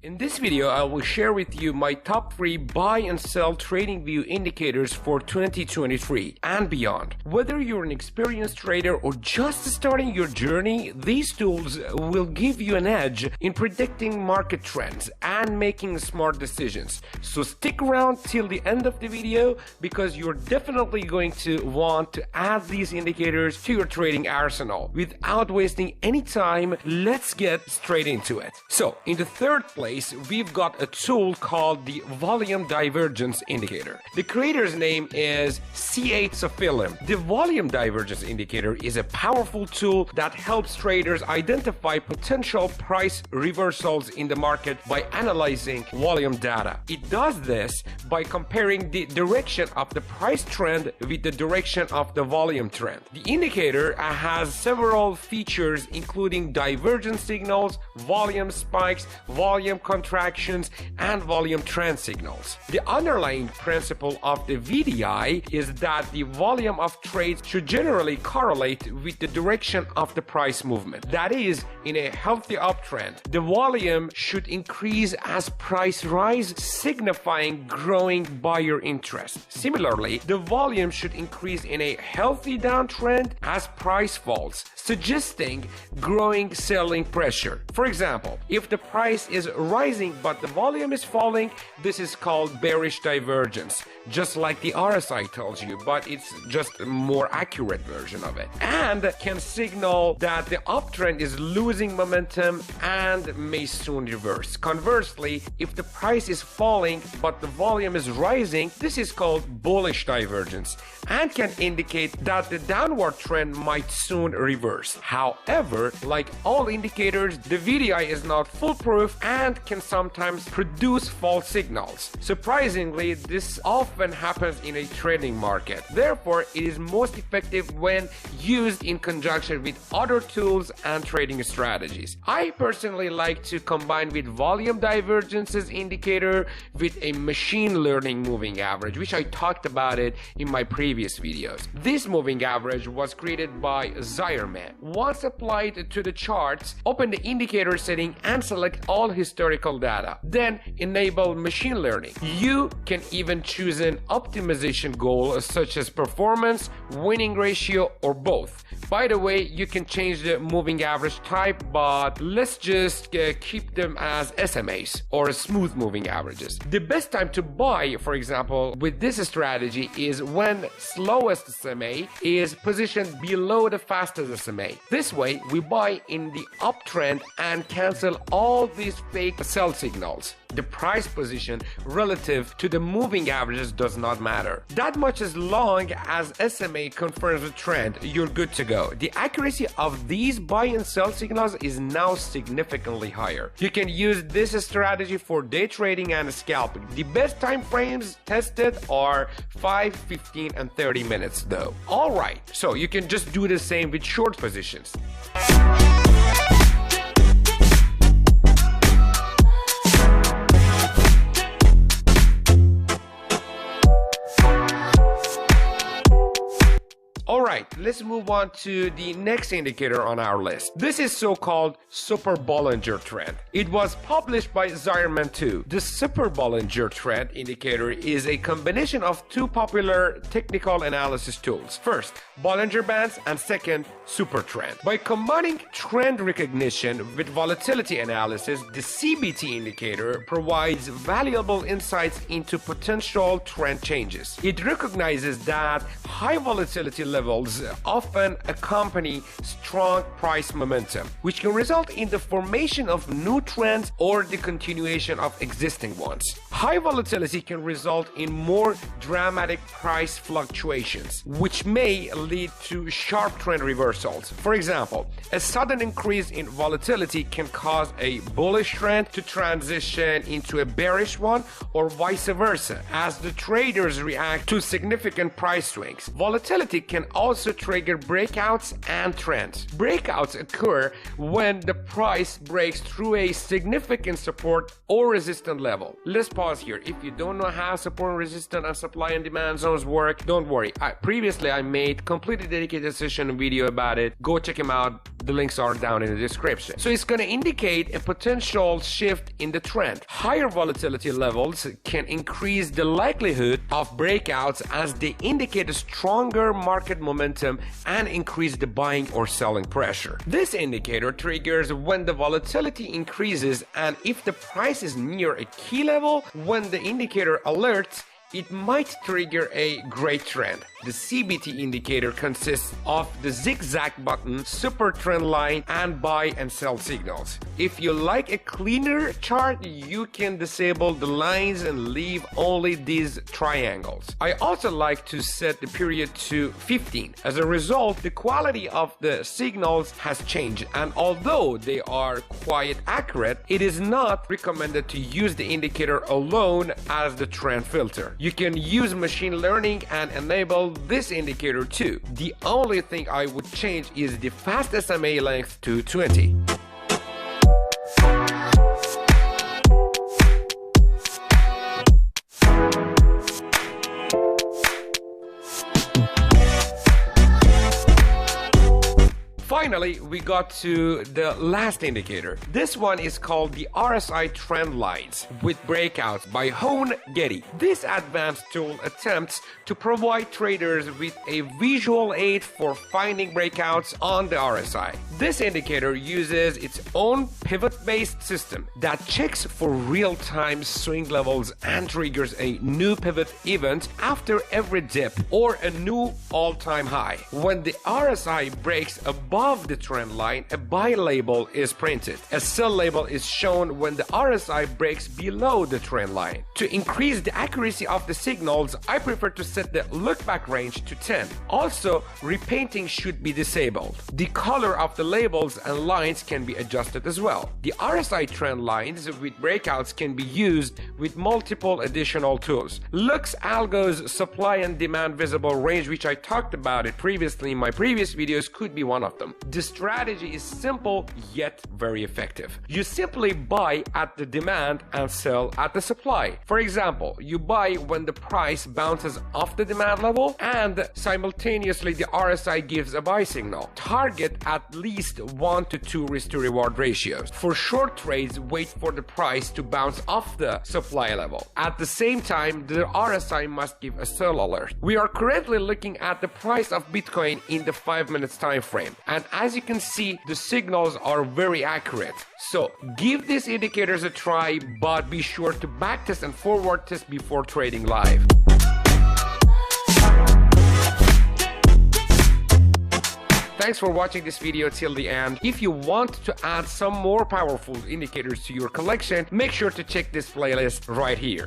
In this video, I will share with you my top 3 buy and sell TradingView indicators for 2023 and beyond. Whether you're an experienced trader or just starting your journey, these tools will give you an edge in predicting market trends and making smart decisions. So stick around till the end of the video because you're definitely going to want to add these indicators to your trading arsenal. Without wasting any time, let's get straight into it. So, in the third place, we've got a tool called the Volume Divergence Indicator. The creator's name is C8 Sofilim. The Volume Divergence Indicator is a powerful tool that helps traders identify potential price reversals in the market by analyzing volume data. It does this by comparing the direction of the price trend with the direction of the volume trend. The indicator has several features including divergence signals, volume spikes, volume contractions, and volume trend signals. The underlying principle of the VDI is that the volume of trades should generally correlate with the direction of the price movement. That is, in a healthy uptrend, the volume should increase as price rise, signifying growing buyer interest. Similarly, the volume should increase in a healthy downtrend as price falls, suggesting growing selling pressure. For example, if the price is rising but the volume is falling, this is called bearish divergence, just like the RSI tells you, but it's just a more accurate version of it, and can signal that the uptrend is losing momentum and may soon reverse. Conversely, if the price is falling but the volume is rising, this is called bullish divergence and can indicate that the downward trend might soon reverse. However, like all indicators, the VDI is not foolproof and can sometimes produce false signals. Surprisingly, this often happens in a trading market. Therefore, it is most effective when used in conjunction with other tools and trading strategies. I personally like to combine with volume divergences indicator with a machine learning moving average, which I talked about it in my previous videos. This moving average was created by Zierman. Once applied to the charts, open the indicator setting and select all historical data. Then enable machine learning. You can even choose an optimization goal such as performance, winning ratio, or both. By the way, you can change the moving average type, but let's just keep them as SMAs or smooth moving averages. The best time to buy, for example, with this strategy is when slowest SMA is positioned below the fastest SMA. This way, we buy in the uptrend and cancel all these fake sell signals. The price position relative to the moving averages does not matter. That much as long as SMA confirms the trend, you're good to go. The accuracy of these buy and sell signals is now significantly higher. You can use this strategy for day trading and scalping. The best time frames tested are 5, 15, and 30 minutes though. Alright, so you can just do the same with short positions. Alright, let's move on to the next indicator on our list. This is so-called Super Bollinger Trend. It was published by Zierman too. The Super Bollinger Trend indicator is a combination of two popular technical analysis tools. First, Bollinger Bands, and second, Super Trend. By combining trend recognition with volatility analysis, the CBT indicator provides valuable insights into potential trend changes. It recognizes that high volatility levels often accompany strong price momentum, which can result in the formation of new trends or the continuation of existing ones. High volatility can result in more dramatic price fluctuations, which may lead to sharp trend reversals. For example, a sudden increase in volatility can cause a bullish trend to transition into a bearish one, or vice versa, as the traders react to significant price swings. Volatility can also trigger breakouts and trends. Breakouts occur when the price breaks through a significant support or resistance level. Let's pause pause here. If you don't know how support and resistance and supply and demand zones work, don't worry. Previously I made completely dedicated session video about it. Go check them out. The links are down in the description. So it's going to indicate a potential shift in the trend. Higher volatility levels can increase the likelihood of breakouts as they indicate a stronger market momentum and increase the buying or selling pressure. This indicator triggers when the volatility increases, and if the price is near a key level, when the indicator alerts, it might trigger a great trend. The CBT indicator consists of the zigzag button, super trend line, and buy and sell signals. If you like a cleaner chart, you can disable the lines and leave only these triangles. I also like to set the period to 15. As a result, the quality of the signals has changed, and although they are quite accurate, it is not recommended to use the indicator alone as the trend filter. You can use machine learning and enable this indicator too. The only thing I would change is the fast SMA length to 20. Finally, we got to the last indicator. This one is called the RSI Trendlines with breakouts by Hone Getty. This advanced tool attempts to provide traders with a visual aid for finding breakouts on the RSI. This indicator uses its own pivot-based system that checks for real-time swing levels and triggers a new pivot event after every dip or a new all-time high. When the RSI breaks above the trend line, a buy label is printed. A sell label is shown when the RSI breaks below the trend line. To increase the accuracy of the signals, I prefer to set the look-back range to 10. Also, repainting should be disabled. The color of the labels and lines can be adjusted as well. The RSI trend lines with breakouts can be used with multiple additional tools. Lux Algo's supply and demand visible range, which I talked about it previously in my previous videos, could be one of them. The strategy is simple yet very effective. You simply buy at the demand and sell at the supply. For example, you buy when the price bounces off the demand level and simultaneously the RSI gives a buy signal. Target at least 1 to 2 risk to reward ratios. For short trades, wait for the price to bounce off the supply level. At the same time, the RSI must give a sell alert. We are currently looking at the price of Bitcoin in the 5 minutes time frame, and as you can see, the signals are very accurate. So give these indicators a try, but be sure to backtest and forward test before trading live. Thanks for watching this video till the end. If you want to add some more powerful indicators to your collection, make sure to check this playlist right here.